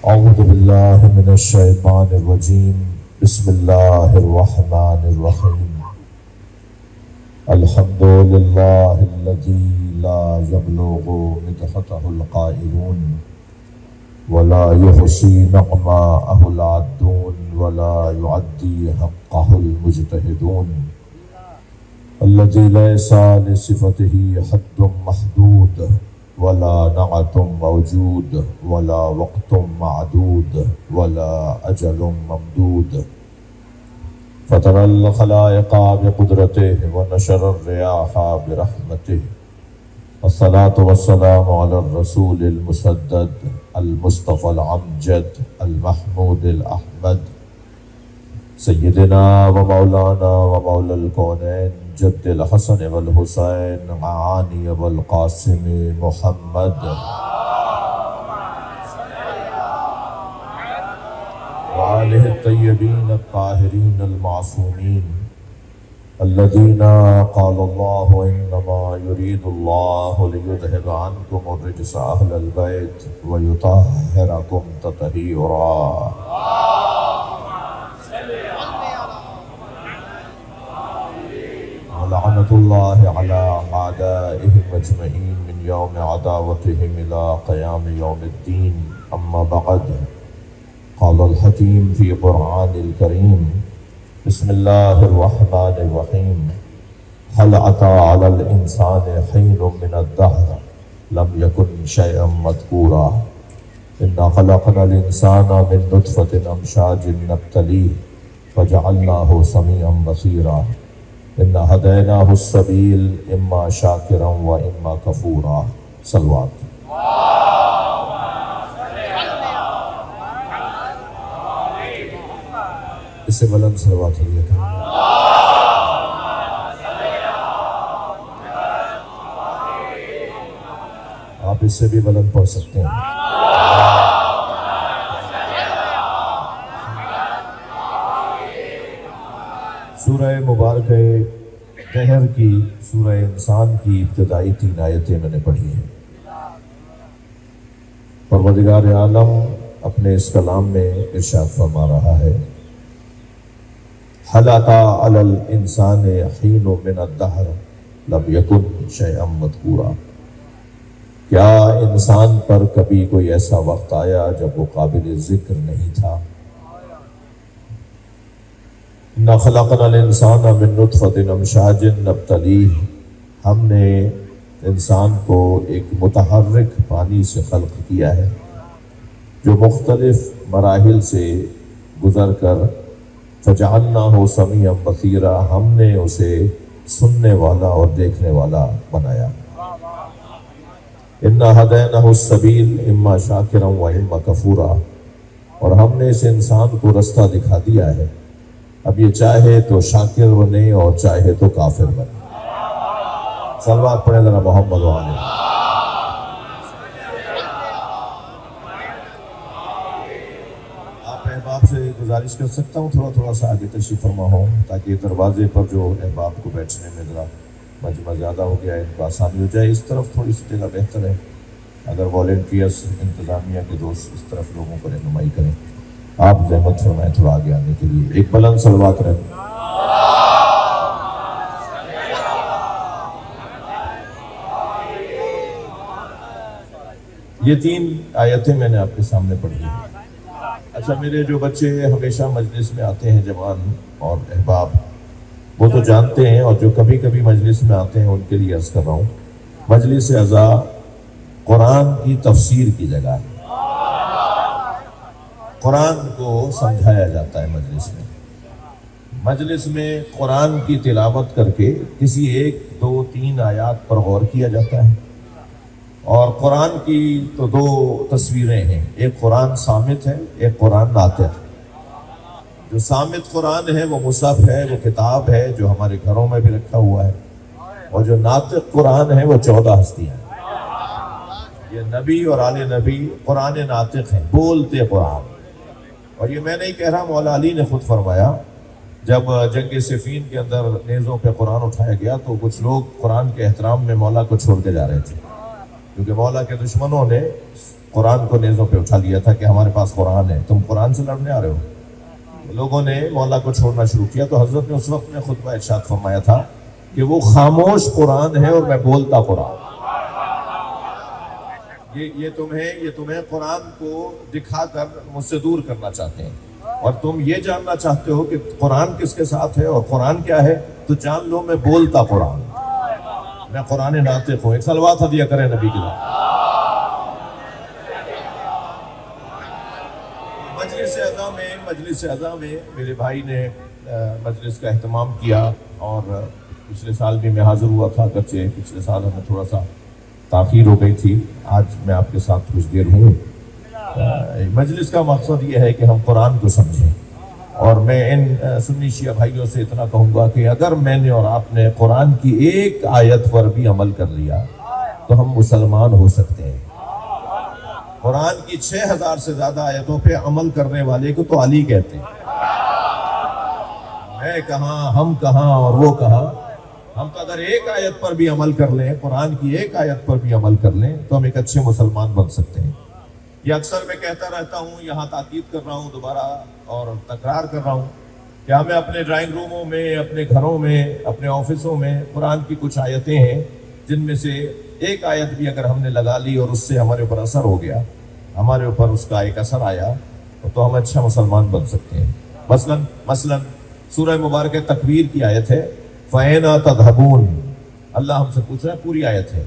اعوذ باللہ من الشیطان الرجیم بسم اللہ الرحمن الرحیم الحمد للہ الذی لا یبلغ مدحتہ القائلون ولا يحصي نعماءه العادون ولا يعدي حقه المجتهدون الذي ليس لصفته حد محدود ولا نعت موجود ولا وقت معدود ولا أجل ممدود فطر الخلائق بقدرته ونشر الرياح برحمته والصلاة والسلام على الرسول المسدد المصطفى العمجد المحمود الأحمد سيدنا ومولانا ومولى الكونين جد الحسن والحسين معاني والقاسم محمد وآله الطيبين الطاهرين المعصومين الذين قال الله إنما يريد الله ليذهب عنكم الرجس أهل البيت ويطهركم تطهيرا ولعنة الله على أعدائهم أجمعين من يوم عداوتهم إلى قيام يوم الدين أما بعد قال الحكيم في قرآن الكريم بسم الله الرحمن الرحيم هل أتى على الإنسان حين من الدهر لم يكن شيئا مذكورا إنا خلقنا الإنسان من نطفة أمشاج نبتليه فجعلناه سميعا بصيرا إنا هديناه السبيل إما شاكرا وإما كفورا صلوات اس سے بلند صلوات علیہ کریں آپ اس سے بھی بلند پڑھ سکتے ہیں سورہ مبارکہ دہر کی سورہ انسان کی ابتدائی 3 آیتیں میں نے پڑھی ہیں۔ پروردگار عالم اپنے اس کلام میں ارشاد فرما رہا ہے هل أتى على الإنسان حين من الدهر لم يكن شيئا مذكورا، کیا انسان پر کبھی کوئی ایسا وقت آیا جب وہ قابل ذکر نہیں تھا؟ اِنَّا خَلَقْنَا الْإِنسَانَ مِن نُطْفَةٍ أَمْشَاجٍ نَبْتَلِيهِ، ہم نے انسان کو ایک متحرک پانی سے خلق کیا ہے جو مختلف مراحل سے گزر کر فجعلناہ سمیعا بصیرا، ہم نے اسے سننے والا اور دیکھنے والا بنایا۔ انا ہدیناہ السبیل اما شاکرا و اما کفورا، اور ہم نے اس انسان کو رستہ دکھا دیا ہے، اب یہ چاہے تو شاکر بنے اور چاہے تو کافر بنے۔ صلوات پڑھیں ذرا محمد و آلہ۔ احباب سے گزارش کر سکتا ہوں تھوڑا سا آگے تشریف فرما ہوں تاکہ دروازے پر جو احباب کو بیٹھنے میں ذرا مجمع زیادہ ہو گیا ہے، ان کو آسانی ہو جائے۔ اس طرف تھوڑی سی جگہ بہتر ہے، اگر والنٹیئرس انتظامیہ کے دوست اس طرف لوگوں کو رہنمائی کریں۔ آپ زحمت فرمائیں تھوڑا آگے آنے کے لیے۔ ایک بلند صلوات رہے۔ یہ 3 آیتیں میں نے آپ کے سامنے پڑھی ہیں۔ اچھا، میرے جو بچے ہمیشہ مجلس میں آتے ہیں جوان اور احباب، وہ تو جانتے ہیں، اور جو کبھی کبھی مجلس میں آتے ہیں ان کے لیے عرض کر رہا ہوں، مجلس عزا قرآن کی تفسیر کی جگہ ہے۔ قرآن کو سمجھایا جاتا ہے مجلس میں قرآن کی تلاوت کر کے کسی 1 2 3 آیات پر غور کیا جاتا ہے، اور قرآن کی تو 2 تصویریں ہیں، ایک قرآن صامت ہے، ایک قرآن ناطق۔ جو صامت قرآن ہے وہ مصحف ہے، وہ کتاب ہے جو ہمارے گھروں میں بھی رکھا ہوا ہے، اور جو ناطق قرآن ہے وہ 14 ہستیاں ہیں۔ یہ نبی اور آل نبی قرآن ناطق ہیں، بولتے قرآن۔ اور یہ میں نہیں کہہ رہا، مولا علی نے خود فرمایا، جب جنگ صفین کے اندر نیزوں پہ قرآن اٹھایا گیا تو کچھ لوگ قرآن کے احترام میں مولا کو چھوڑ کے جا رہے تھے، کیونکہ مولا کے دشمنوں نے قرآن کو نیزوں پہ اٹھا لیا تھا کہ ہمارے پاس قرآن ہے، تم قرآن سے لڑنے آ رہے ہو۔ لوگوں نے مولا کو چھوڑنا شروع کیا تو حضرت نے اس وقت میں خطبہ ارشاد فرمایا تھا کہ وہ خاموش قرآن ہے اور میں بولتا قرآن۔ یہ تمہیں قرآن کو دکھا کر مجھ سے دور کرنا چاہتے ہیں، اور تم یہ جاننا چاہتے ہو کہ قرآن کس کے ساتھ ہے اور قرآن کیا ہے، تو جان لو میں بولتا قرآن، میں قرآن ناطق ہوں۔ ایک صلوات ہدیہ کریں نبی کی طرف۔ مجلس اعضاء میں میرے بھائی نے مجلس کا اہتمام کیا، اور پچھلے سال بھی میں حاضر ہوا تھا، اگرچہ پچھلے سال ہمیں تھوڑا سا تاخیر ہو گئی تھی، آج میں آپ کے ساتھ کچھ دیر ہوں۔ مجلس کا مقصد یہ ہے کہ ہم قرآن کو سمجھیں، اور میں ان سنی شیعہ بھائیوں سے اتنا کہوں گا کہ اگر میں نے اور آپ نے قرآن کی ایک آیت پر بھی عمل کر لیا تو ہم مسلمان ہو سکتے ہیں۔ قرآن کی 6000 سے زیادہ آیتوں پہ عمل کرنے والے کو تو علی کہتے ہیں۔ میں کہاں، ہم کہاں اور وہ کہاں، ہم تو اگر ایک آیت پر بھی عمل کر لیں، قرآن کی ایک آیت پر بھی عمل کر لیں تو ہم ایک اچھے مسلمان بن سکتے ہیں۔ یہ اکثر میں کہتا رہتا ہوں، یہاں تاکید کر رہا ہوں دوبارہ اور تکرار کر رہا ہوں کہ ہمیں اپنے ڈرائنگ روموں میں، اپنے گھروں میں، اپنے آفسوں میں قرآن کی کچھ آیتیں ہیں جن میں سے ایک آیت بھی اگر ہم نے لگا لی اور اس سے ہمارے اوپر اثر ہو گیا، ہمارے اوپر اس کا ایک اثر آیا، تو ہم اچھا مسلمان بن سکتے ہیں۔ مثلاً سورہ مبارکہ تکویر کی آیت ہے، فَأَيْنَ تَذْهَبُونَ۔ اللہ ہم سے پوچھ رہا ہے، پوری آیت ہے،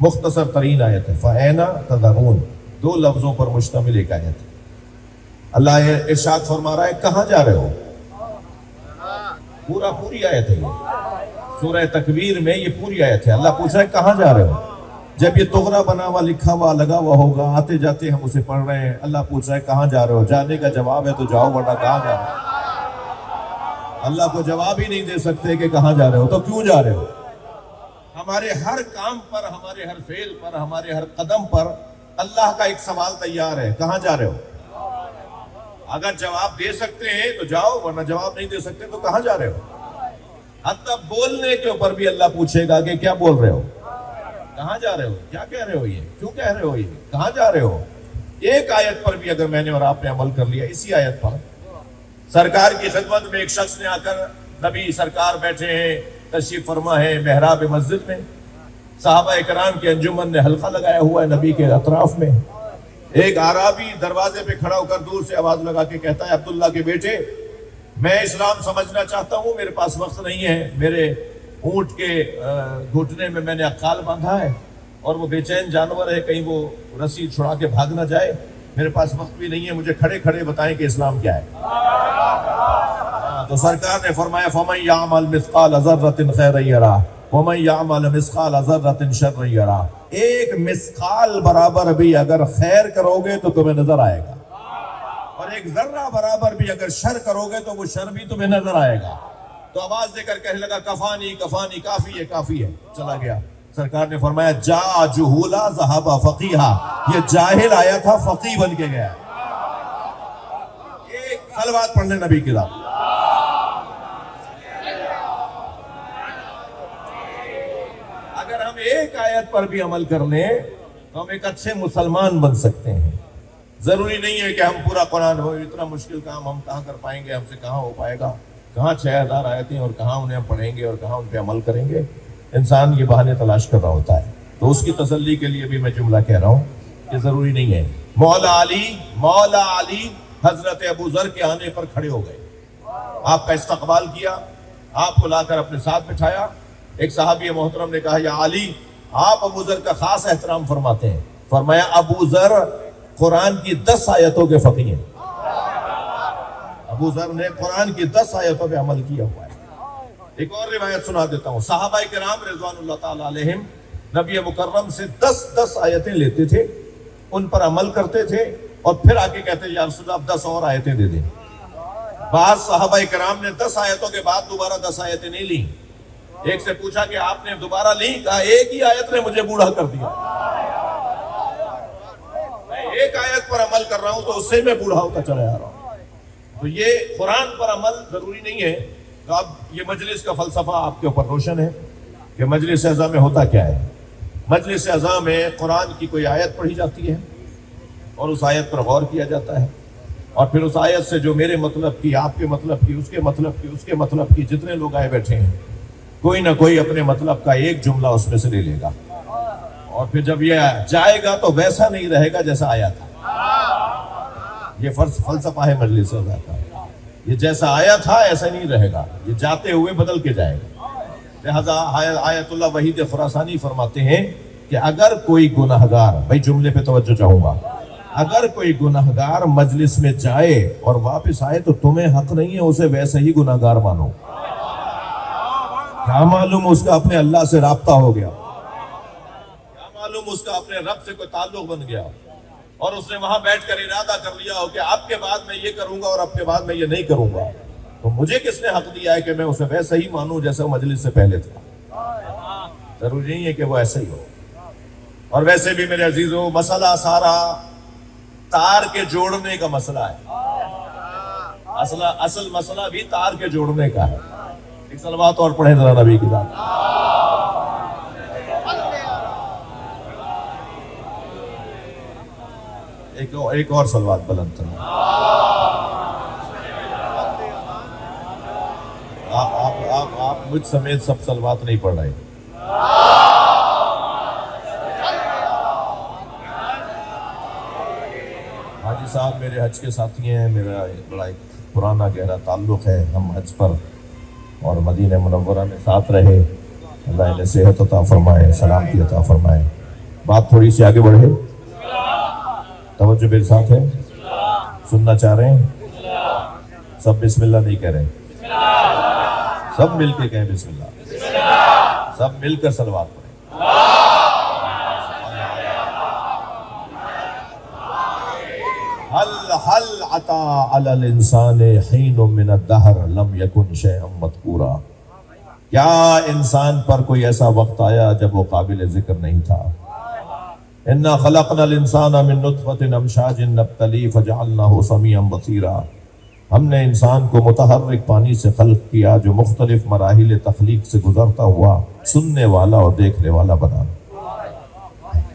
مختصر ترین آیت ہے، فَأَيْنَ تَذْهَبُونَ، 2 لفظوں پر مشتمل ایک آیت ہے۔ اللہ ارشاد فرما رہا ہے کہاں جا رہے ہو، پوری آیت ہے یہ سورہ تکویر میں، یہ پوری آیت ہے۔ اللہ پوچھ رہا ہے کہاں جا رہے ہو، جب یہ تغرا بنا ہوا لکھا ہوا لگا ہوا ہوگا، آتے جاتے ہم اسے پڑھ رہے ہیں، اللہ پوچھ رہا ہے کہاں جا رہے ہو، جانے کا جواب ہے تو جاؤ، ورنہ کہاں جا رہے ہو۔ اللہ کو جواب ہی نہیں دے سکتے کہ کہاں جا رہے ہو، تو کیوں جا رہے ہو؟ ہمارے ہر کام پر، ہمارے ہر فعل پر، ہمارے ہر قدم پر اللہ کا ایک سوال تیار ہے، کہاں جا رہے ہو؟ اگر جواب دے سکتے ہیں تو جاؤ، ورنہ جواب نہیں دے سکتے تو کہاں جا رہے ہو؟ حتی بولنے کے اوپر بھی اللہ پوچھے گا کہ کیا بول رہے ہو، کہاں جا رہے ہو، کیا کہہ رہے ہو، یہ کیوں کہہ رہے ہو، یہ کہاں جا رہے ہو۔ ایک آیت پر بھی اگر میں نے اور آپ نے عمل کر لیا، اسی آیت پر سرکار کی خدمت میں ایک شخص نے آ کر، نبی سرکار بیٹھے ہیں، تشریف فرما ہے محراب مسجد میں، صحابہ کرام کی انجمن نے حلقہ لگایا ہوا ہے نبی کے اطراف میں، ایک اعرابی دروازے پہ کھڑا ہو کر دور سے آواز لگا کے کہتا ہے، عبداللہ کے بیٹے، میں اسلام سمجھنا چاہتا ہوں، میرے پاس وقت نہیں ہے، میرے اونٹ کے گھٹنے میں نے عقال باندھا ہے اور وہ بے چین جانور ہے، کہیں وہ رسی چھڑا کے بھاگ نہ جائے، میرے پاس وقت بھی نہیں ہے، مجھے کھڑے کھڑے بتائیں کہ اسلام کیا ہے۔ تو سرکار نے فرمایا فَمَنْ يَعْمَلْ مِثْقَالَ ذَرَّةٍ خَيْرًا يَرَهُ وَمَنْ يَعْمَلْ مِثْقَالَ ذَرَّةٍ شَرًّا يَرَهُ۔ ایک مثقال برابر بھی اگر خیر کرو گے تو تمہیں نظر آئے گا، اور ایک ذرہ برابر بھی اگر شر کرو گے تو وہ شر بھی تمہیں نظر آئے گا۔ تو آواز دے کر کہنے لگا کفانی کفانی، کافی ہے کافی ہے، چلا گیا۔ سرکار نے فرمایا جا جہولا ذہب فقیہا، یہ جاہل آیا تھا فقیہ بن کے گیا۔ ایک صلوات پڑھنے نبی کی ذات۔ اگر ہم ایک آیت پر بھی عمل کر لیں تو ہم ایک اچھے مسلمان بن سکتے ہیں۔ ضروری نہیں ہے کہ ہم پورا قرآن ہو، اتنا مشکل کام ہم کہاں کر پائیں گے، ہم سے کہاں ہو پائے گا، کہاں 6000 آیتیں اور کہاں انہیں ہم پڑھیں گے اور کہاں ان پہ عمل کریں گے۔ انسان یہ بہانے تلاش کر رہا ہوتا ہے، تو اس کی تسلی کے لیے بھی میں جملہ کہہ رہا ہوں کہ ضروری نہیں ہے۔ مولا علی حضرت ابو ذر کے آنے پر کھڑے ہو گئے، آپ کا استقبال کیا، آپ کو لا کر اپنے ساتھ بٹھایا۔ ایک صحابی محترم نے کہا یا علی، آپ ابو ذر کا خاص احترام فرماتے ہیں۔ فرمایا ابو ذر قرآن کی 10 آیتوں کے فقیہ ہیں، ابو ذر نے قرآن کی 10 آیتوں پہ عمل کیا ہوا ہے۔ ایک اور روایت سنا دیتا ہوں، صحابہ کرام رضوان اللہ تعالی علیہم نبی مکرم سے 10 آیتیں لیتے تھے، ان پر عمل کرتے تھے، اور پھر آگے کہتے یا رسول اللہ 10 اور آیتیں دے دیں۔ بعض صحابہ کرام نے 10 آیتوں کے بعد دوبارہ 10 آیتیں نہیں لیں۔ ایک سے پوچھا کہ آپ نے دوبارہ لی؟ کہا ایک ہی آیت نے مجھے بوڑھا کر دیا، میں ایک آیت پر عمل کر رہا ہوں تو اس سے میں بوڑھا ہوتا چلا جا رہا ہوں۔ تو یہ قرآن پر عمل ضروری نہیں ہے۔ تو اب یہ مجلس کا فلسفہ آپ کے اوپر روشن ہے کہ مجلس اعضاء میں ہوتا کیا ہے۔ مجلس اعضاء میں قرآن کی کوئی آیت پڑھی جاتی ہے، اور اس آیت پر غور کیا جاتا ہے، اور پھر اس آیت سے جو میرے مطلب کی، آپ کے مطلب کی، اس کے مطلب کی، اس کے مطلب کی، جتنے لوگ آئے بیٹھے ہیں، کوئی نہ کوئی اپنے مطلب کا ایک جملہ اس میں سے لے لے گا، اور پھر جب یہ جائے گا تو ویسا نہیں رہے گا جیسا آیا تھا۔ یہ فلسفہ ہے مجلس رضا کا، یہ جیسا آیا تھا ایسا نہیں رہے گا، یہ جاتے ہوئے بدل کے جائے گا۔ لہذا آیت اللہ وحید خراسانی فرماتے ہیں کہ اگر کوئی گناہگار، بھائی جملے پہ توجہ چاہوں گا، اگر کوئی گناہگار مجلس میں جائے اور واپس آئے تو تمہیں حق نہیں ہے اسے ویسے ہی گناہگار مانو۔ کیا معلوم اس کا اپنے اللہ سے رابطہ ہو گیا، کیا معلوم اس کا اپنے رب سے کوئی تعلق بن گیا، اور اس نے وہاں بیٹھ کر ارادہ کر لیا ہو کہ اب کے بعد میں یہ کروں گا اور اب کے بعد میں یہ نہیں کروں گا، تو مجھے کس نے حق دیا ہے کہ میں اسے ویسے ہی مانوں جیسے وہ مجلس سے پہلے تھا؟ ضروری نہیں ہے کہ وہ ایسا ہی ہو۔ اور ویسے بھی میرے عزیزوں، مسئلہ سارا تار کے جوڑنے کا مسئلہ ہے، اصل مسئلہ بھی تار کے جوڑنے کا ہے۔ ایک صلوات اور پڑھیں ذرا نبی کی ذات۔ ایک اور صلوات بلند کریں۔ آپ مجھ سمیت سب صلوات نہیں پڑھ رہے۔ حاجی صاحب میرے حج کے ساتھی ہیں، میرا بڑا ایک پرانا گہرا تعلق ہے، ہم حج پر اور مدینہ منورہ میں ساتھ رہے، اللہ انہیں صحت عطا فرمائے، سلامتی عطا فرمائے۔ بات تھوڑی سی آگے بڑھے، توجہ میرے ساتھ ہے، سننا چاہ رہے ہیں؟ سب بسم اللہ نہیں کہہ رہے، سب مل کے کہیں بسم اللہ، سب مل کر صلوات پڑھیں۔ حل عطا علی الانسان حین من الدہر لم یکن شیئا مذکورا، کیا انسان پر کوئی ایسا وقت آیا جب وہ قابل ذکر نہیں تھا؟ انا خلقنا الانسان من نطفۃ امشاج نبتلیہ فجعلناہ سمیعا بصیرا، ہم نے انسان کو متحرک پانی سے خلق کیا جو مختلف مراحل تخلیق سے گزرتا ہوا سننے والا اور دیکھنے والا بنا۔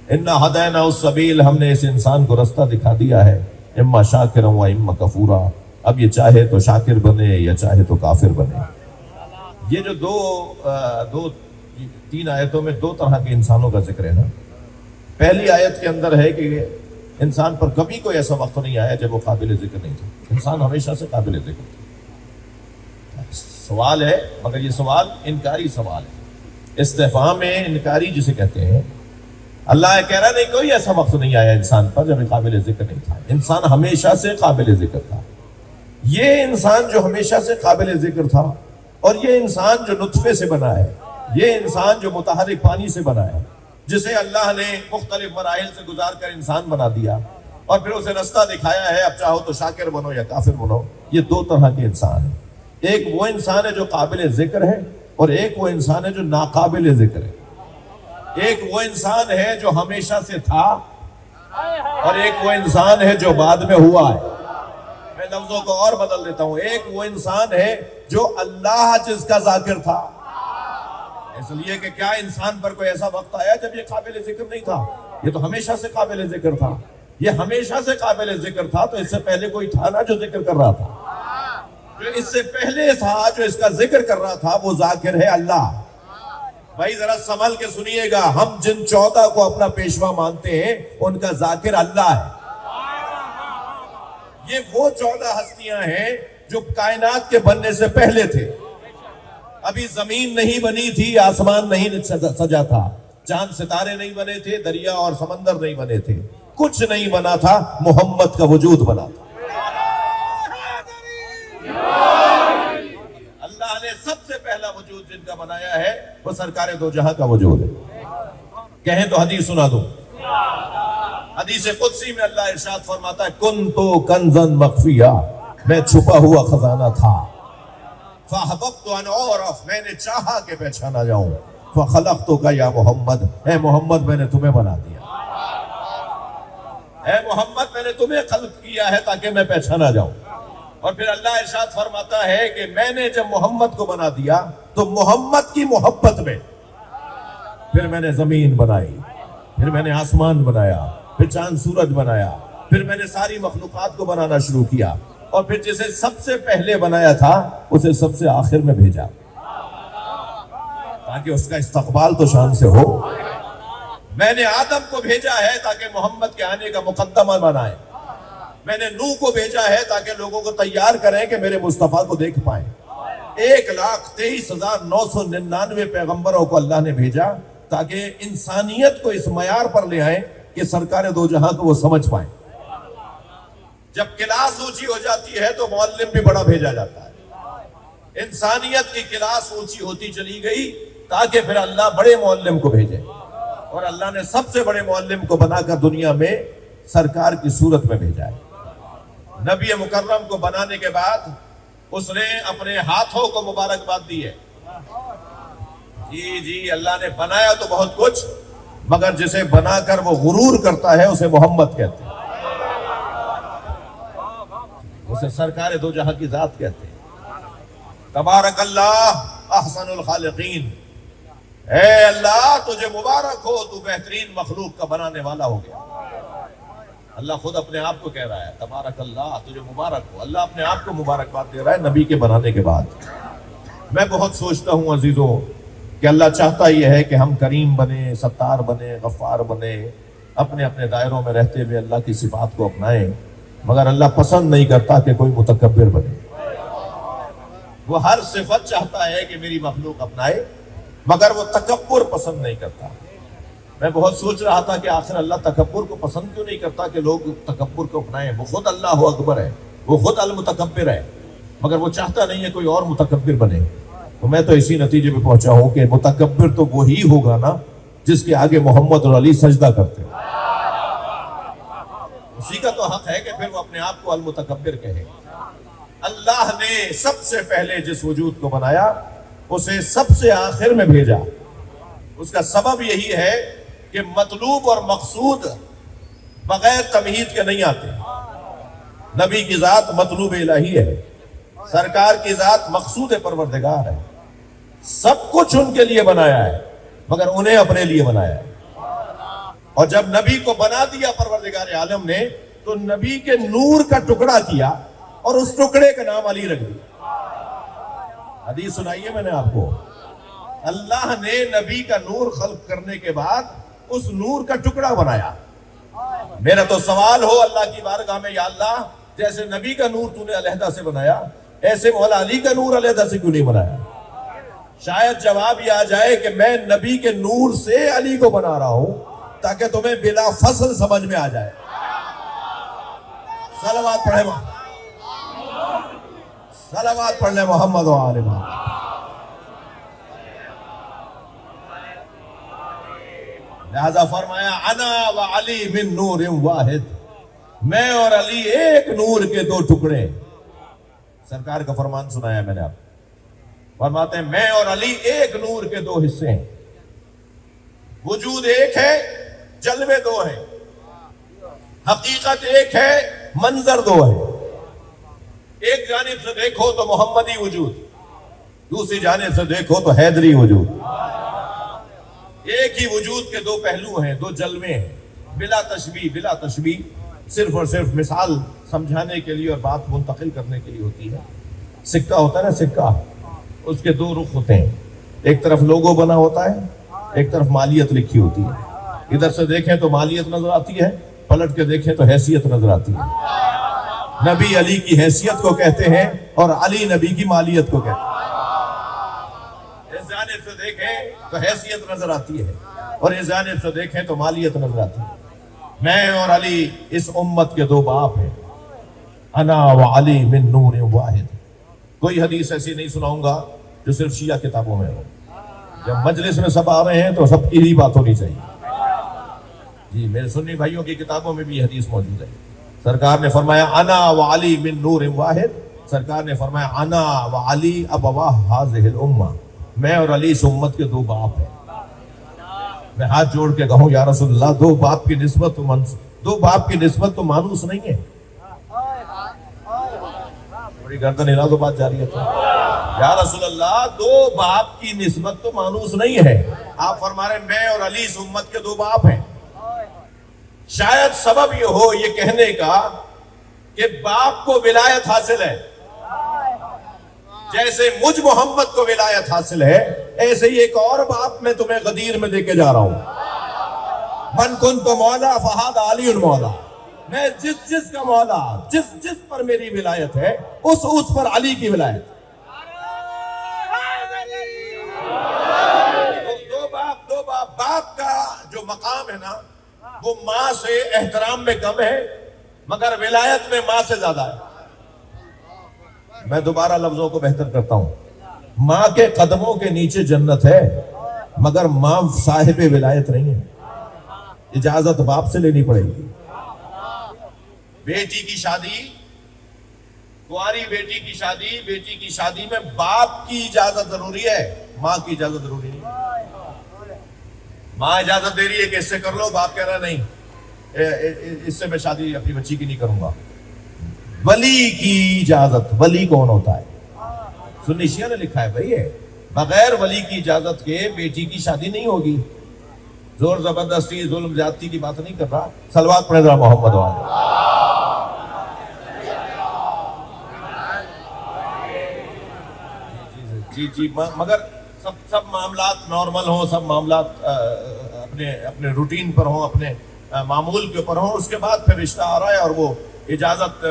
انا ہدیناہ السبیل، ہم نے اس انسان کو رستہ دکھا دیا ہے، اما شاکرا و اما کفورا، اب یہ چاہے تو شاکر بنے یا چاہے تو کافر بنے۔ یہ جو تین آیتوں میں دو طرح کے انسانوں کا ذکر ہے نا۔ پہلی آیت کے اندر ہے کہ انسان پر کبھی کوئی ایسا وقت نہیں آیا جب وہ قابل ذکر نہیں تھا، انسان ہمیشہ سے قابل ذکر تھا۔ سوال ہے، مگر یہ سوال انکاری سوال ہے، استفہام انکاری جسے کہتے ہیں۔ اللہ کہہ رہا نہیں کوئی ایسا وقت نہیں آیا انسان پر جب قابل ذکر نہیں تھا، انسان ہمیشہ سے قابل ذکر تھا۔ یہ انسان جو ہمیشہ سے قابل ذکر تھا، اور یہ انسان جو نطفے سے بنا ہے، یہ انسان جو متحرک پانی سے بنا ہے، جسے اللہ نے مختلف مراحل سے گزار کر انسان بنا دیا اور پھر اسے رستہ دکھایا ہے، اب چاہو تو شاکر بنو یا کافر بنو۔ یہ دو طرح کے انسان ہیں، ایک وہ انسان ہے جو قابل ذکر ہے، اور ایک وہ انسان ہے جو ناقابل ذکر ہے۔ ایک وہ انسان ہے جو ہمیشہ سے تھا، اور ایک وہ انسان ہے جو بعد میں ہوا ہے۔ میں لفظوں کو اور بدل دیتا ہوں، ایک وہ انسان ہے جو اللہ جس کا ذاکر تھا، اس لیے کہ کیا انسان پر کوئی ایسا وقت آیا جب یہ قابل ذکر نہیں تھا؟ یہ تو ہمیشہ سے قابل ذکر تھا، یہ ہمیشہ سے قابل ذکر تھا، تو اس سے پہلے کوئی تھا نا جو ذکر کر رہا تھا، جو اس سے پہلے تھا جو اس کا ذکر کر رہا تھا، وہ ذاکر ہے اللہ۔ بھائی ذرا سنبھل کے سنیے گا، ہم جن 14 کو اپنا پیشوا مانتے ہیں ان کا ذاکر اللہ ہے۔ یہ وہ 14 ہستیاں ہیں جو کائنات کے بننے سے پہلے تھے، ابھی زمین نہیں بنی تھی، آسمان نہیں سجا تھا، چاند ستارے نہیں بنے تھے، دریا اور سمندر نہیں بنے تھے، کچھ نہیں بنا تھا، محمد کا وجود بنا تھا۔ اللہ نے سب سے پہلا وجود جن کا بنایا ہے وہ سرکار دو جہاں کا وجود ہے۔ کہیں تو حدیث سنا دو، حدیث قدسی میں اللہ ارشاد فرماتا ہے، کنتو کنزن مخفیہ، میں چھپا ہوا خزانہ تھا، فَحَبَبْتُ أَنْ أُعْرَفْ، میں نے چاہا کہ پہچانا جاؤں، فَخَلَقْتُكَ يَا محمد، اے محمد میں نے تمہیں بنا دیا، اے محمد میں نے تمہیں خلق کیا ہے تاکہ میں پہچانا جاؤں۔ اور پھر اللہ ارشاد فرماتا ہے کہ میں نے جب محمد کو بنا دیا تو محمد کی محبت میں پھر میں نے زمین بنائی، پھر میں نے آسمان بنایا، پھر چاند سورج بنایا، پھر میں نے ساری مخلوقات کو بنانا شروع کیا، اور پھر جسے سب سے پہلے بنایا تھا اسے سب سے آخر میں بھیجا، تاکہ اس کا استقبال تو شان سے ہو۔ میں نے آدم کو بھیجا ہے تاکہ محمد کے آنے کا مقدمہ بنائے، میں نے نوح کو بھیجا ہے تاکہ لوگوں کو تیار کریں کہ میرے مصطفیٰ کو دیکھ پائیں۔ 1,23,999 پیغمبروں کو اللہ نے بھیجا تاکہ انسانیت کو اس معیار پر لے آئیں کہ سرکار دو جہاں کو وہ سمجھ پائیں۔ جب کلاس اونچی ہو جاتی ہے تو معلم بھی بڑا بھیجا جاتا ہے۔ انسانیت کی کلاس اونچی ہوتی چلی گئی تاکہ پھر اللہ بڑے معلم کو بھیجے، اور اللہ نے سب سے بڑے معلم کو بنا کر دنیا میں سرکار کی صورت میں بھیجا ہے۔ نبی مکرم کو بنانے کے بعد اس نے اپنے ہاتھوں کو مبارکباد دی ہے۔ جی اللہ نے بنایا تو بہت کچھ، مگر جسے بنا کر وہ غرور کرتا ہے اسے محمد کہتے ہیں، اسے سرکار دو جہاں کی ذات کہتے ہیں۔ تبارک اللہ احسن الخالقین، اے اللہ تجھے مبارک ہو، تو بہترین مخلوق کا بنانے والا ہو گیا۔ اللہ خود اپنے آپ کو کہہ رہا ہے تبارک اللہ تجھے مبارک ہو، اللہ اپنے آپ کو مبارکباد دے رہا ہے نبی کے بنانے کے بعد۔ میں بہت سوچتا ہوں عزیزوں کہ اللہ چاہتا یہ ہے کہ ہم کریم بنے، ستار بنے، غفار بنے، اپنے اپنے دائروں میں رہتے ہوئے اللہ کی صفات کو اپنائیں، مگر اللہ پسند نہیں کرتا کہ کوئی متکبر بنے۔ وہ ہر صفت چاہتا ہے کہ میری مخلوق اپنائے، مگر وہ تکبر پسند نہیں کرتا۔ میں بہت سوچ رہا تھا کہ آخر اللہ تکبر کو پسند کیوں نہیں کرتا کہ لوگ تکبر کو اپنائیں؟ وہ خود اللہ اکبر ہے، وہ خود المتکبر ہے، مگر وہ چاہتا نہیں ہے کوئی اور متکبر بنے۔ تو میں تو اسی نتیجے پہ پہنچا ہوں کہ متکبر تو وہی ہوگا نا جس کے آگے محمد اور علی سجدہ کرتے ہیں، اسی کا تو حق ہے کہ پھر وہ اپنے آپ کو المتکبر کہے۔ اللہ نے سب سے پہلے جس وجود کو بنایا اسے سب سے آخر میں بھیجا۔ اس کا سبب یہی ہے کہ مطلوب اور مقصود بغیر تمہید کے نہیں آتے۔ نبی کی ذات مطلوب الہی ہے، سرکار کی ذات مقصود پروردگار ہے۔ سب کچھ ان کے لیے بنایا ہے، مگر انہیں اپنے لیے بنایا ہے۔ اور جب نبی کو بنا دیا پروردگار عالم نے تو نبی کے نور کا ٹکڑا کیا اور اس ٹکڑے کا نام علی رکھ دیا۔ حدیث سنائیے میں نے آپ کو، اللہ نے نبی کا نور خلق کرنے کے بعد اس نور کا ٹکڑا بنایا۔ میرا تو سوال ہو اللہ کی بارگاہ میں، یا اللہ جیسے نبی کا نور تو نے علیحدہ سے بنایا، ایسے مولا علی کا نور علیحدہ سے کیوں نہیں بنایا؟ شاید جواب یہ آ جائے کہ میں نبی کے نور سے علی کو بنا رہا ہوں تاکہ تمہیں بلا فصل سمجھ میں آ جائے۔ صلوات پڑھیں، صلوات پڑھ لیں محمد و آل محمد۔ لہذا فرمایا انا و علی من نور واحد، میں اور علی ایک نور کے دو ٹکڑے۔ سرکار کا فرمان سنایا میں نے آپ، فرماتے ہیں میں اور علی ایک نور کے دو حصے ہیں، وجود ایک ہے، جلوے دو ہیں، حقیقت ایک ہے، منظر دو ہے۔ ایک جانب سے دیکھو تو محمدی وجود، دوسری جانب سے دیکھو تو حیدری وجود۔ ایک ہی وجود کے دو پہلو ہیں، دو جلوے ہیں، بلا تشبیہ بلا تشبیہ، صرف اور صرف مثال سمجھانے کے لیے اور بات منتقل کرنے کے لیے ہوتی ہے۔ سکہ ہوتا ہے نا، سکہ، اس کے دو رخ ہوتے ہیں، ایک طرف لوگو بنا ہوتا ہے، ایک طرف مالیت لکھی ہوتی ہے۔ ادھر سے دیکھیں تو مالیت نظر آتی ہے، پلٹ کے دیکھیں تو حیثیت نظر آتی ہے۔ نبی علی کی حیثیت کو کہتے ہیں اور علی نبی کی مالیت کو کہتے ہیں۔ اس جانب سے دیکھیں تو حیثیت نظر آتی ہے اور اس جانب سے دیکھیں تو مالیت نظر آتی ہے۔ میں اور علی اس امت کے دو باپ ہیں، انا و علی من نور واحد۔ کوئی حدیث ایسی نہیں سناؤں گا جو صرف شیعہ کتابوں میں ہو۔ جب مجلس میں سب آ رہے ہیں تو سب کی ہی بات ہونی چاہیے۔ جی میرے سنی بھائیوں کی کتابوں میں بھی یہ حدیث موجود ہے۔ سرکار نے فرمایا انا و علی من نور واحد، سرکار نے فرمایا انا و علی ابوا ہذہ الامہ، میں اور علی اس امت کے دو باپ ہیں۔ میں ہاتھ جوڑ کے کہوں یا رسول اللہ، دو باپ کی نسبت تو مانوس نہیں ہے۔ بڑی گردن ہلا دو، بات جاری ہے تو یا رسول اللہ دو باپ کی نسبت تو مانوس نہیں ہے۔ آپ فرما رہے ہیں میں اور علی اس امت کے دو باپ ہیں۔ شاید سبب یہ ہو یہ کہنے کا کہ باپ کو ولایت حاصل ہے، جیسے مجھ محمد کو ولایت حاصل ہے، ایسے ہی ایک اور باپ میں تمہیں غدیر میں دے کے جا رہا ہوں۔ من کنت مولا فہذا علی مولا، میں جس کا مولا، جس پر میری ولایت ہے اس پر علی کی ولایت۔ دو باپ کا جو مقام ہے نا وہ ماں سے احترام میں کم ہے، مگر ولایت میں ماں سے زیادہ ہے۔ میں دوبارہ لفظوں کو بہتر کرتا ہوں، ماں کے قدموں کے نیچے جنت ہے، مگر ماں صاحب ولایت نہیں ہے، اجازت باپ سے لینی پڑے گی۔ بیٹی کی شادی، کنواری بیٹی کی شادی میں باپ کی اجازت ضروری ہے، ماں کی اجازت ضروری نہیں۔ ماں اجازت دے رہی ہے کہ اس سے کر لو، باپ کہہ رہا نہیں اس سے میں شادی اپنی بچی کی نہیں کروں گا۔ ولی کی اجازت، ولی کون ہوتا ہے؟ سنی شیعہ نے لکھا ہے بھائی، بغیر ولی کی اجازت کے بیٹی کی شادی نہیں ہوگی۔ زور زبردستی ظلم زیادتی کی بات نہیں کر رہا، صلوات پڑھے ذرا محمد والے۔ جی مگر سب معاملات نارمل ہوں، سب معاملات اپنے روٹین پر ہوں، اپنے معمول کے اوپر ہوں، اس کے بعد پھر رشتہ آ رہا ہے اور وہ اجازت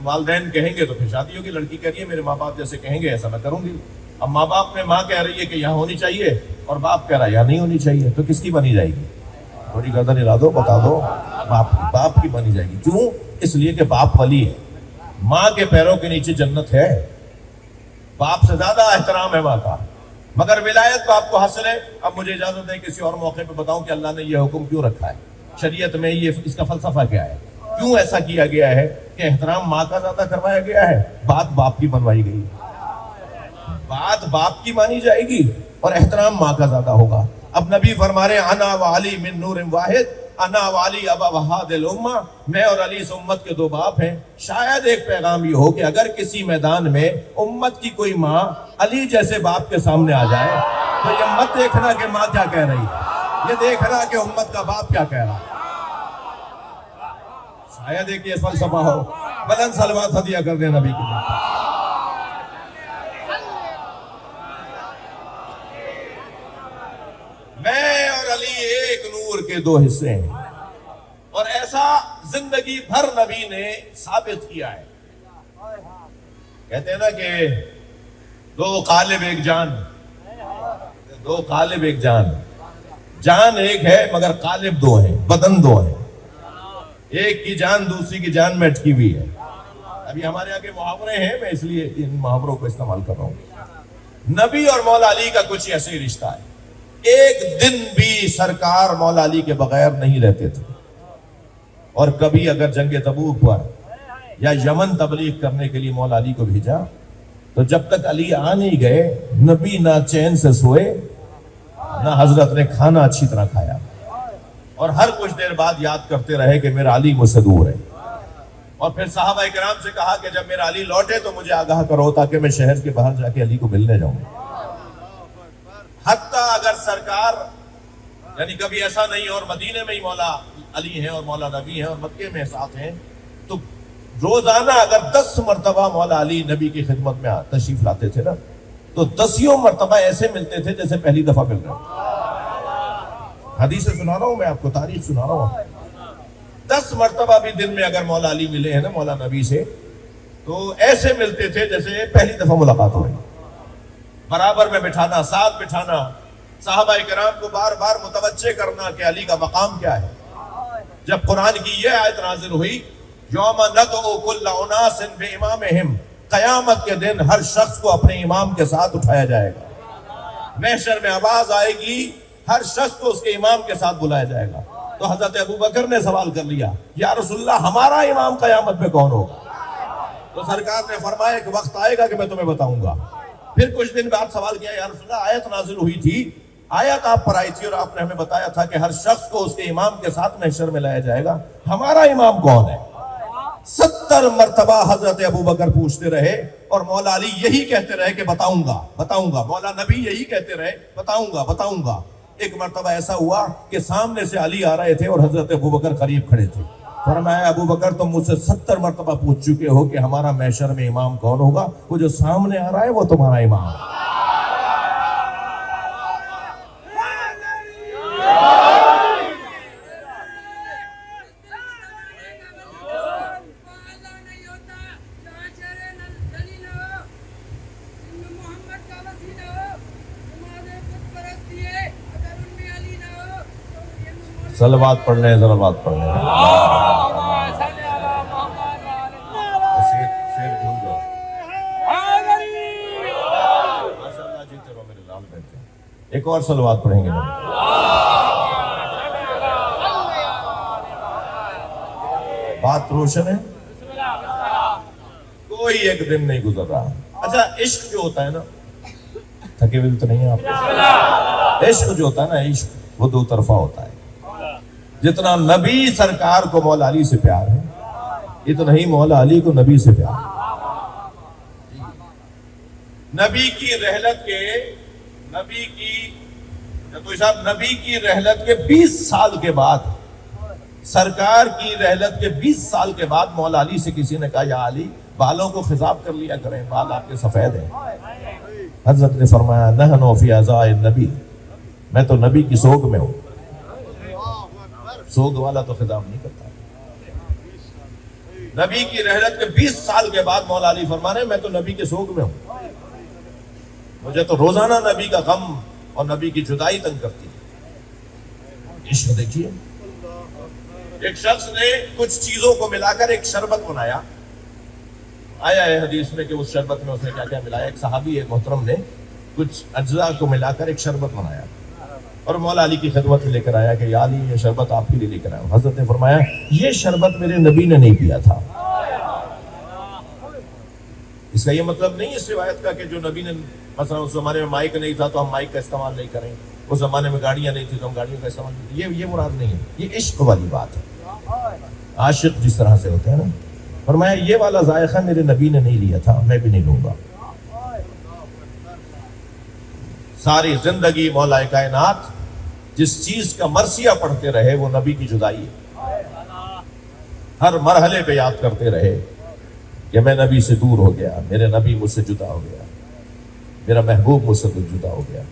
والدین کہیں گے تو پھر شادی ہوگی۔ لڑکی کہہ رہی ہے میرے ماں باپ جیسے کہیں گے ایسا میں کروں گی۔ اب ماں باپ میں ماں کہہ رہی ہے کہ یہاں ہونی چاہیے اور باپ کہہ رہا ہے یہاں نہیں ہونی چاہیے، تو کس کی بنی جائے گی؟ تھوڑی گردن ہلا دو، بتا دو، باپ کی بنی جائے گی۔ کیوں؟ اس لیے کہ باپ ولی ہے، ماں کے پیروں کے نیچے جنت ہے، باپ سے زیادہ احترام ہے ماں کا، مگر ولایت باپ کو حاصل ہے۔ اب مجھے اجازت ہے کسی اور موقع پہ بتاؤں کہ اللہ نے یہ حکم کیوں رکھا ہے، شریعت میں اس کا فلسفہ کیا ہے، کیوں ایسا کیا گیا ہے کہ احترام ماں کا زیادہ کروایا گیا ہے، بات باپ کی بنوائی گئی، بات باپ کی مانی جائے گی اور احترام ماں کا زیادہ ہوگا۔ اب نبی فرما رہے انا و علی من نور واحد، انا و علی ابا وحاد الامہ، میں اور علی اس امت کے دو باپ ہیں۔ شاید ایک پیغام یہ ہو کہ اگر کسی میدان میں امت کی کوئی ماں علی جیسے باپ کے سامنے آ جائے تو یہ مت دیکھنا کہ ماں کیا کہہ رہی ہے، یہ دیکھنا کہ امت کا باپ کیا کہہ رہا ہے۔ شاید ایک یہ فلسفہ ہو۔ بلند صلوات ہدیہ کر دیں نبی کی طرف۔ میں اور علی ایک نور کے دو حصے ہیں، اور ایسا زندگی بھر نبی نے ثابت کیا ہے۔ کہتے ہیں نا کہ دو قالب ایک جان، دو قالب ایک جان، جان ایک ہے مگر قالب دو ہیں، بدن دو ہیں، ایک کی جان دوسری کی جان میں اٹکی ہوئی ہے۔ ابھی ہمارے آگے محاورے ہیں، میں اس لیے ان محاوروں کو استعمال کر رہا ہوں۔ نبی اور مولا علی کا کچھ ایسے ہی رشتہ ہے، ایک دن بھی سرکار مولا علی کے بغیر نہیں رہتے تھے، اور کبھی اگر جنگ تبوک پر یا یمن تبلیغ کرنے کے لیے مولا علی کو بھیجا تو جب تک علی آ نہیں گئے نبی نہ چین سے سوئے نہ حضرت نے کھانا اچھی طرح کھایا، اور ہر کچھ دیر بعد یاد کرتے رہے کہ میرا علی مجھ سے دور ہے۔ اور پھر صحابہ کرام سے کہا کہ جب میرا علی لوٹے تو مجھے آگاہ کرو تاکہ میں شہر کے باہر جا کے علی کو ملنے جاؤں۔ حتیٰ اگر سرکار یعنی کبھی ایسا نہیں اور مدینے میں ہی مولا علی ہیں اور مولا نبی ہیں اور مکے میں ساتھ ہیں، تو روزانہ اگر 10 مرتبہ مولا علی نبی کی خدمت میں تشریف لاتے تھے نا تو 10 مرتبہ ایسے ملتے تھے جیسے پہلی دفعہ مل رہے ہیں۔ حدیثیں سنا رہا ہوں میں آپ کو، تاریخ سنا رہا ہوں۔ 10 مرتبہ بھی دن میں اگر مولا علی ملے ہیں نا مولا نبی سے تو ایسے ملتے تھے جیسے پہلی دفعہ ملاقات ہو رہی، برابر میں بٹھانا، ساتھ بٹھانا، صحابہ کرام کو بار بار متوجہ کرنا کہ علی کا مقام کیا ہے۔ جب قرآن کی یہ آیت نازل ہوئی یوم ندعو کل اناس بامامہم، قیامت کے دن ہر شخص کو اپنے امام کے ساتھ اٹھایا جائے گا، محشر میں آواز آئے گی، ہر شخص کو اس کے امام کے ساتھ بلایا جائے گا۔ تو حضرت ابوبکر نے سوال کر لیا یا رسول اللہ ہمارا امام قیامت میں کون ہوگا؟ تو سرکار نے فرمایا کہ وقت آئے گا کہ میں تمہیں بتاؤں گا۔ پھر کچھ دن بعد سوال کیا یا رسول اللہ آیت نازل ہوئی تھی، آیت آپ پر آئی تھی اور آپ نے ہمیں بتایا تھا کہ ہر شخص کو اس کے امام کے ساتھ محشر میں لایا جائے گا، ہمارا امام کون ہے؟ 70 مرتبہ حضرت ابوبکر پوچھتے رہے اور مولا علی یہی کہتے رہے کہ بتاؤں گا بتاؤں گا، مولا نبی یہی کہتے رہے بتاؤں گا بتاؤں گا۔ ایک مرتبہ ایسا ہوا کہ سامنے سے علی آ رہے تھے اور حضرت ابوبکر قریب کھڑے تھے. فرمایا ابوبکر تم مجھ سے 70 مرتبہ پوچھ چکے ہو کہ ہمارا محشر میں امام کون ہوگا, وہ جو سامنے آ رہا ہے وہ تمہارا امام ہے. صلوات پڑھ لیں, صلوات پڑھ لیں. شیر بھول جاؤ. ماشاءاللہ جیتے رہو میرے لال بیٹے. ایک اور صلوات پڑھیں گے. بات روشن ہے. کوئی ایک دن نہیں گزر رہا. اچھا عشق جو ہوتا ہے نا, تھکے ہوئے تو نہیں آپ. عشق جو ہوتا ہے نا, عشق وہ دو طرفہ ہوتا ہے. جتنا نبی سرکار کو مولا علی سے پیار ہے, اتنا ہی مولا علی کو نبی سے پیار ہے. نبی کی رحلت کے 20 سال کے بعد, سرکار کی رحلت کے 20 سال کے بعد مولا علی سے کسی نے کہا یا علی بالوں کو خضاب کر لیا کریں, بال آپ کے سفید ہیں. حضرت نے فرمایا نحن فی عزاء النبی, میں تو نبی کی سوگ میں ہوں. سوگ والا تو خطاب نہیں کرتا. نبی کی رحلت کے 20 سال کے بعد مولا علی فرما رہے میں تو نبی کے سوگ میں ہوں. مجھے تو روزانہ نبی کا غم اور نبی کی جدائی تنگ کرتی ہے. عشق دیکھیے, ایک شخص نے کچھ چیزوں کو ملا کر ایک شربت بنایا. آیا ہے حدیث میں کہ اس شربت میں اس نے کیا کیا ملایا. ایک صحابی ایک محترم نے کچھ اجزاء کو ملا کر ایک شربت بنایا اور مولا علی کی خدمت میں لے کر آیا کہ یا علی یہ شربت آپ کے لیے لے کر آیا. حضرت نے فرمایا یہ شربت میرے نبی نے نہیں پیا تھا. اس کا یہ مطلب نہیں اس روایت کا کہ جو نبی نے, مثلا اس زمانے میں مائک نہیں تھا تو ہم مائک کا استعمال نہیں کریں, اس زمانے میں گاڑیاں نہیں تھی تو ہم گاڑیوں کا استعمال نہیں کریں. یہ مراد نہیں ہے, یہ عشق والی بات ہے. عاشق جس طرح سے ہوتے ہیں نا, فرمایا یہ والا ذائقہ میرے نبی نے نہیں لیا تھا, میں بھی نہیں لوں گا. ساری زندگی مولا کائنات جس چیز کا مرثیہ پڑھتے رہے وہ نبی کی جدائی ہے. ہر مرحلے پہ یاد کرتے رہے کہ میں نبی سے دور ہو گیا, میرے نبی مجھ سے جدا ہو گیا, میرا محبوب مجھ سے جدا ہو گیا.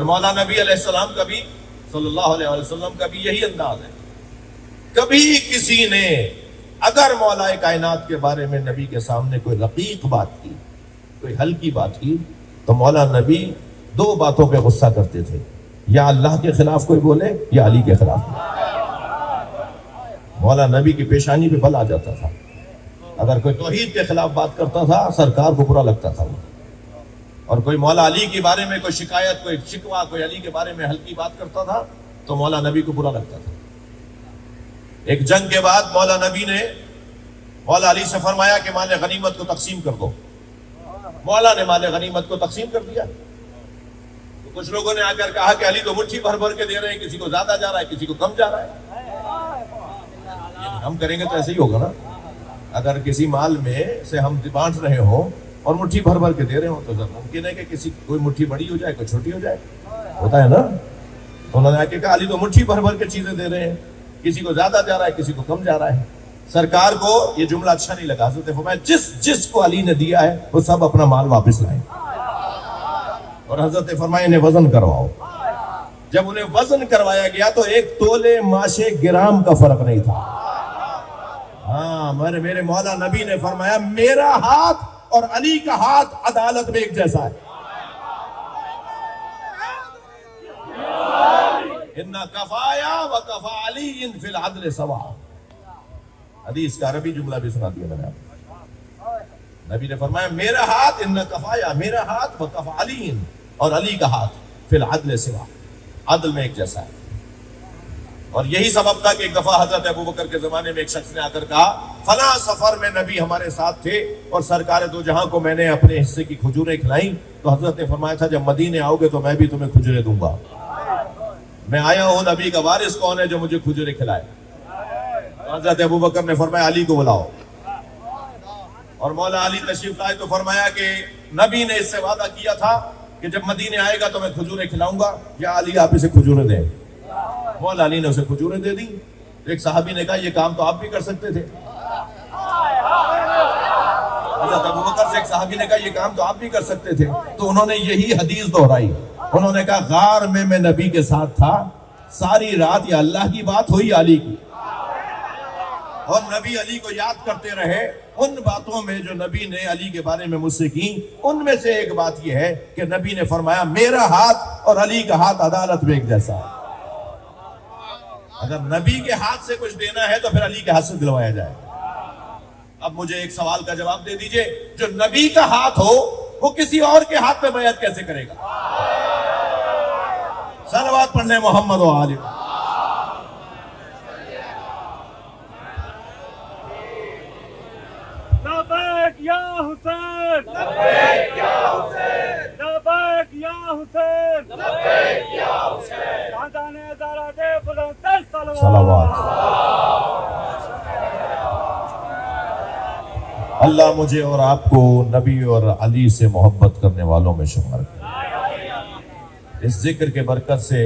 مولا نبی علیہ السلام کا بھی صلی اللہ علیہ وسلم کا بھی یہی انداز ہے. کبھی کسی نے اگر مولا کائنات کے بارے میں نبی کے سامنے کوئی رقیق بات کی, کوئی ہلکی بات کی, تو مولا نبی 2 باتوں پہ غصہ کرتے تھے, یا اللہ کے خلاف کوئی بولے یا علی کے خلاف. مولا نبی کی پیشانی پہ بل آ جاتا تھا. اگر کوئی توحید کے خلاف بات کرتا تھا سرکار کو برا لگتا تھا, اور کوئی مولا علی کے بارے میں کوئی شکایت, کوئی شکوہ, کوئی علی کے بارے میں ہلکی بات کرتا تھا تو مولا نبی کو برا لگتا تھا. ایک جنگ کے بعد مولا نبی نے مولا علی سے فرمایا کہ مال غنیمت کو تقسیم کر دو. مولا نے مال غنیمت کو تقسیم کر دیا. تو کچھ لوگوں نے آ کر کہا کہ علی تو مٹھی بھر بھر کے دے رہے ہیں, کسی کو زیادہ جا رہا ہے, کسی کو کم جا رہا ہے. ہم کریں گے تو ایسے ہی ہوگا نا. اگر کسی مال میں سے ہم بانٹ رہے ہوں اور مٹھی بھر بھر کے دے رہے ہوں تو ممکن ہے کہ کسی کوئی مٹھی بڑی ہو جائے, کوئی چھوٹی ہو جائے, ہوتا ہے نا. تو انہوں نے آ کے کہا علی تو مٹھی بھر بھر کے چیزیں دے رہے ہیں, کسی کو زیادہ جا رہا ہے, کسی کو کم جا رہا ہے. سرکار کو یہ جملہ اچھا نہیں لگا. حضرت نے فرمایا جس کو علی نے دیا ہے وہ سب اپنا مال واپس لائیں. اور حضرت نے فرمایا انہیں وزن کرواؤ. جب انہیں وزن کروایا گیا تو 1 تولے ماشے گرام کا فرق نہیں تھا. ہاں, میرے مولا نبی نے فرمایا میرا ہاتھ اور علی کا ہاتھ عدالت میں ایک جیسا ہے. ان کفایا وکفا علی فی العدل سوا. حدیث کا عربی جملہ بھی سنا دیا میں نے آپ کو. نبی نے فرمایا میرا ہاتھ ان کفایا, میرا ہاتھ وکفا علی, اور علی کا ہاتھ فی العدل سوا, عدل میں ایک جیسا ہے. اور یہی سبب تھا کہ ایک دفعہ حضرت ابوبکر کے زمانے میں ایک شخص نے آ کر کہا فلاں سفر میں نبی ہمارے ساتھ تھے اور سرکار دو جہاں کو میں نے اپنے حصے کی کھجوریں کھلائیں, تو حضرت نے فرمایا تھا جب مدینے آؤ گے تو میں بھی تمہیں کھجوریں دوں گا. میں آیا ہوں, نبی کا وارث کون ہے جو مجھے کھجوریں کھلائے؟ حضرت ابوبکر نے فرمایا علی کو بلاؤ. اور مولا علی تشریف لائے تو فرمایا کہ نبی نے اس سے وعدہ کیا تھا کہ جب مدینے آئے گا تو میں کھجوریں کھلاؤں گا، یا علی آپ اسے کھجوریں دیں۔ مولا علی نے اسے کھجوریں دے دی۔ ایک صحابی نے کہا یہ کام تو آپ بھی کر سکتے تھے۔ حضرت ابوبکر سے ایک صحابی نے کہا یہ کام تو آپ بھی کر سکتے تھے۔ تو انہوں نے یہی حدیث دہرائی، انہوں نے کہا غار میں نبی کے ساتھ تھا، ساری رات یا اللہ کی بات ہوئی یا علی کی، اور نبی علی کو یاد کرتے رہے۔ ان باتوں میں جو نبی نے علی کے بارے میں مجھ سے کی، ان میں سے ایک بات یہ ہے کہ نبی نے فرمایا میرا ہاتھ اور علی کا ہاتھ عدالت میں ایک جیسا ہے۔ اگر نبی کے ہاتھ سے کچھ دینا ہے تو پھر علی کے ہاتھ سے دلوایا جائے۔ اب مجھے ایک سوال کا جواب دے دیجئے، جو نبی کا ہاتھ ہو وہ کسی اور کے ہاتھ پہ بیعت کیسے کرے گا؟ صلوات پڑھ لیں محمد و آلہ۔ لبیک یا حسین، لبیک یا حسین، لبیک یا حسین، لبیک یا حسین، خاندان زہرا دے بلند صلوات۔ اللہ مجھے اور آپ کو نبی اور علی سے محبت کرنے والوں میں شمار کرے۔ اس ذکر کے برکت سے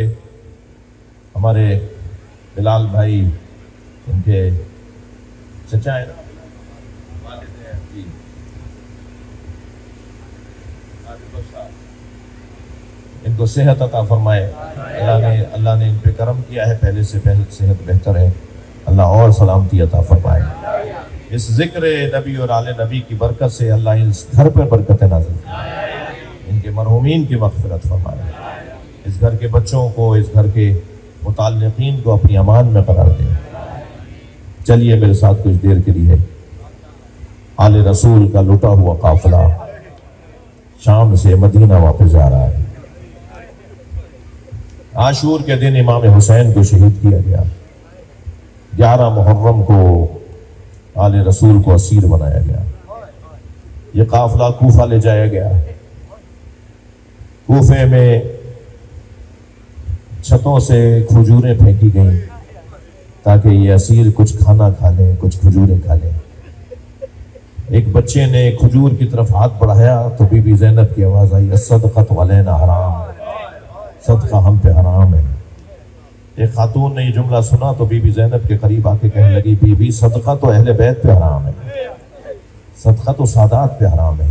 ہمارے بلال بھائی، ان کے چچا ہیں نا، والد ہیں جی، ان کو صحت عطا فرمائے۔ اللہ نے ان پہ کرم کیا ہے، پہلے سے پہلے صحت بہتر ہے، اللہ اور سلامتی عطا فرمائے۔ اس ذکر نبی اور آل نبی کی برکت سے اللہ اس گھر پر برکت نازل فرمائے، ان کے مرحومین کی مغفرت فرمائے، اس گھر کے بچوں کو، اس گھر کے متعلقین کو اپنی امان میں قرار دیں۔ چلیے میرے ساتھ کچھ دیر کے لیے آل رسول کا لٹا ہوا قافلہ شام سے مدینہ واپس جا رہا ہے۔ عاشور کے دن امام حسین کو شہید کیا گیا، 11 محرم کو آل رسول کو اسیر بنایا گیا۔ یہ قافلہ کوفہ لے جایا گیا۔ کوفے میں چھتوں سے کھجوریں پھینکی گئیں تاکہ یہ اسیر کچھ کھانا کھا لیں، کچھ کھجوریں کھا لیں۔ ایک بچے نے کھجور کی طرف ہاتھ بڑھایا تو بی بی زینب کی آواز آئی، الصدقۃ علینا حرام، صدقہ ہم پہ حرام ہے۔ ایک خاتون نے یہ جملہ سنا تو بی بی زینب کے قریب آ کے کہنے لگی، بی بی صدقہ تو اہل بیت پہ حرام ہے، صدقہ تو سادات پہ حرام ہے۔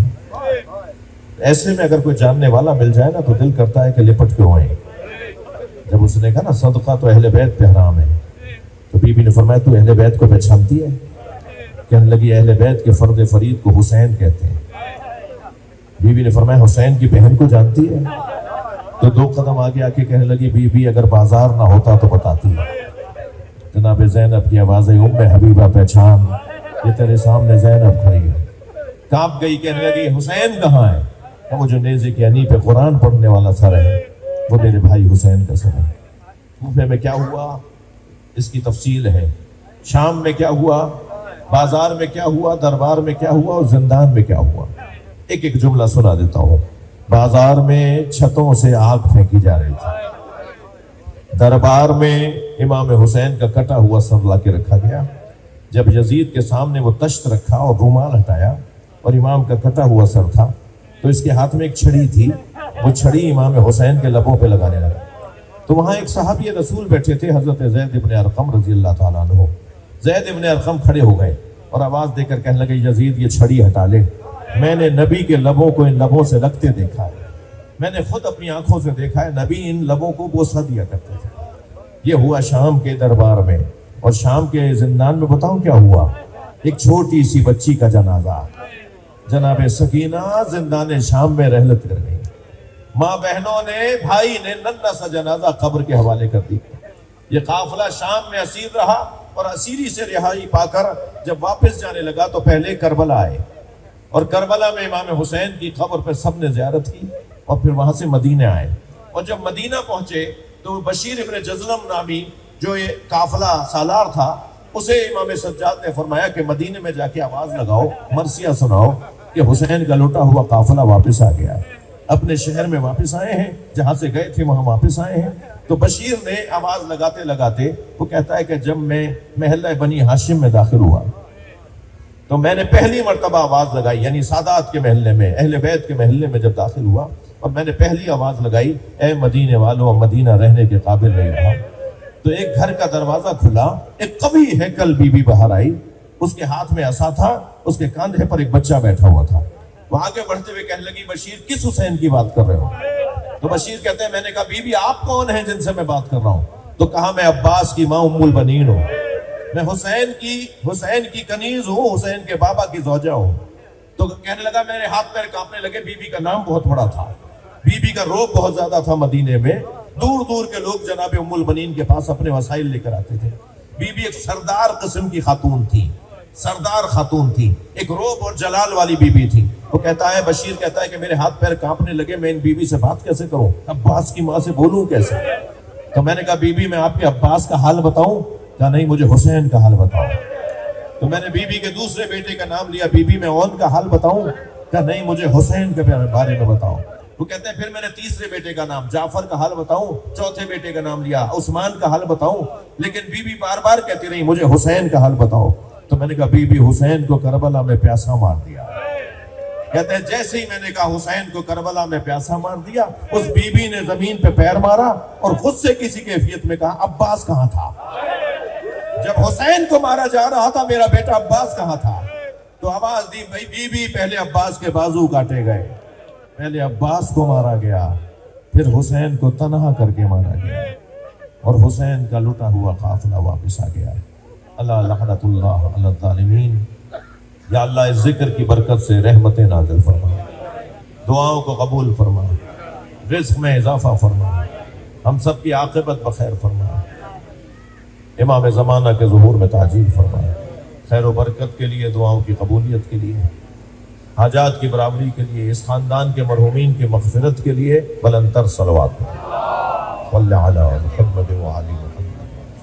ایسے میں اگر کوئی جاننے والا مل جائے نا تو دل کرتا ہے کہ لپٹ کے روئیں۔ جب اس نے کہا نا صدقہ تو اہل بیت پہ حرام ہے، تو بی بی نے فرمایا تو اہل بیت کو پہچانتی ہے؟ کہنے لگی اہل بیت کے فرد فرید کو حسین کہتے ہیں۔ بی بی نے فرمایا حسین کی بہن کو جانتی ہے؟ تو 2 قدم آگے آ کے کہنے لگی، بی بی اگر بازار نہ ہوتا تو بتاتی۔ جناب زینب کی آواز ہے، ام حبیبہ پہچان، یہ تیرے سامنے زینب کھڑی ہے۔ کانپ گئی، کہنے لگی حسین کہاں ہے؟ وہ جو نیزے کی انی پہ قرآن پڑھنے والا سر ہے وہ میرے بھائی حسین کا سر ہے۔ کوفے میں کیا ہوا اس کی تفصیل ہے، شام میں کیا ہوا، بازار میں کیا ہوا، دربار میں کیا ہوا، اور زندان میں کیا ہوا۔ ایک ایک جملہ سنا دیتا ہوں۔ بازار میں چھتوں سے آگ پھینکی جا رہی تھی، دربار میں امام حسین کا کٹا ہوا سر لا کے رکھا گیا۔ جب یزید کے سامنے وہ تشت رکھا اور رومال ہٹایا اور امام کا کٹا ہوا سر تھا تو اس کے ہاتھ میں ایک چھڑی تھی، وہ چھڑی امام حسین کے لبوں پہ لگانے لگا۔ تو وہاں ایک صحابی رسول بیٹھے تھے، حضرت زید ابن ارقم رضی اللہ تعالیٰ عنہ۔ زید ابن ارقم کھڑے ہو گئے اور آواز دے کر کہنے لگے، یزید یہ چھڑی ہٹا لے، میں نے نبی کے لبوں کو ان لبوں سے لگتے دیکھا ہے، میں نے خود اپنی آنکھوں سے دیکھا ہے، نبی ان لبوں کو بوسہ دیا کرتے تھے۔ یہ ہوا شام کے دربار میں، اور شام کے زندان میں بتاؤں کیا ہوا؟ ایک چھوٹی سی بچی کا جنازہ، جناب سکینہ زندان شام میں رحلت کر گئی۔ ماں بہنوں نے، بھائی نے ننھا سا جنازہ قبر کے حوالے کر دی۔ یہ قافلہ شام میں اسیر رہا، اور اسیری سے رہائی پا کر جب واپس جانے لگا تو پہلے کربلا آئے، اور کربلا میں امام حسین کی قبر پہ سب نے زیارت کی، اور پھر وہاں سے مدینہ آئے۔ اور جب مدینہ پہنچے تو بشیر ابن جزلم نامی جو یہ قافلہ سالار تھا، اسے امام سجاد نے فرمایا کہ مدینہ میں جا کے آواز لگاؤ، مرثیہ سناؤ کہ حسین کا لوٹا ہوا قافلہ واپس آ گیا ہے، اپنے شہر میں واپس آئے ہیں، جہاں سے گئے تھے وہاں واپس آئے ہیں۔ تو بشیر نے آواز لگاتے لگاتے وہ کہتا ہے کہ جب میں محلہ بنی ہاشم میں داخل ہوا تو میں نے پہلی مرتبہ آواز لگائی، یعنی سادات کے محلے میں، اہل بیت کے محلے میں جب داخل ہوا اور میں نے پہلی آواز لگائی اے مدینے والوں، مدینہ رہنے کے قابل نہیں رہا، تو ایک گھر کا دروازہ کھلا، ایک قوی ہیکل بی بی باہر آئی، اس کے ہاتھ میں عصا تھا، اس کے کاندھے پر ایک بچہ بیٹھا ہوا تھا۔ وہ آگے بڑھتے ہوئے کہنے لگی بشیر کس حسین کی بات کر رہے ہو؟ تو بشیر کہتے ہیں میں نے کہا بی بی آپ کون ہیں جن سے میں بات کر رہا ہوں؟ تو کہا میں عباس کی ماں ام البنین ہوں، میں حسین کی کنیز ہوں، حسین کے بابا کی زوجہ ہوں۔ تو کہنے لگا میرے ہاتھ پیر کانپنے لگے، بی بی کا نام بہت بڑا تھا، بی بی کا روب بہت زیادہ تھا، مدینے میں دور دور کے لوگ جناب ام البنین کے پاس اپنے وسائل لے کر آتے تھے۔ بی بی ایک سردار قسم کی خاتون تھی، سردار خاتون تھی، ایک روب اور جلال والی بی بی تھی۔ وہ کہتا ہے، بشیر کہتا ہے کہ میرے ہاتھ پیر کانپنے لگے، میں ان بی بی سے بات کیسے کروں، عباس کی ماں سے بولوں کیسے؟ تو میں نے کہا بی بی میں آپ کے عباس کا حال بتاؤں؟ کہا نہیں مجھے حسین کا حال بتاؤ۔ تو میں نے بی بی کے دوسرے بیٹے کا نام لیا، بی بی میں اون کا حال بتاؤں؟ کہا نہیں مجھے حسین کے بارے میں بتاؤ۔ وہ کہتے ہیں پھر میں نے تیسرے بیٹے کا نام جعفر کا حال بتاؤں، چوتھے بیٹے کا نام لیا عثمان کا حال بتاؤں، لیکن بی بی بار بار کہتی رہی مجھے حسین کا حال بتاؤ۔ تو میں نے کہا بی بی حسین کو کربلا میں پیاسا مار دیا۔ کہتے ہیں جیسے ہی میں نے کہا حسین کو کربلا میں پیاسا مار دیا، اس بی بی نے زمین پہ پیر مارا اور خود سے کسی کیفیت میں کہا عباس کہاں تھا؟ جب حسین کو مارا جا رہا تھا میرا بیٹا عباس کہاں تھا؟ تو آواز دی بی بی پہلے عباس کے بازو کاٹے گئے، پہلے عباس کو مارا گیا، پھر حسین کو تنہا کر کے مارا گیا، اور حسین کا لٹا ہوا قافلہ واپس آ گیا۔ اللہ لعنت اللہ علی الظالمین۔ یا اللہ اس ذکر کی برکت سے رحمتیں نازل فرما، دعاؤں کو قبول فرما، رزق میں اضافہ فرما، ہم سب کی عاقبت بخیر فرما، امام زمانہ کے ظہور میں تعجیل فرما، خیر و برکت کے لیے، دعاؤں کی قبولیت کے لیے، حاجات کی برابری کے لیے، اس خاندان کے مرحومین کی مغفرت کے لیے بلند تر صلوات صلی اللہ علیہ محمد و علی محمد۔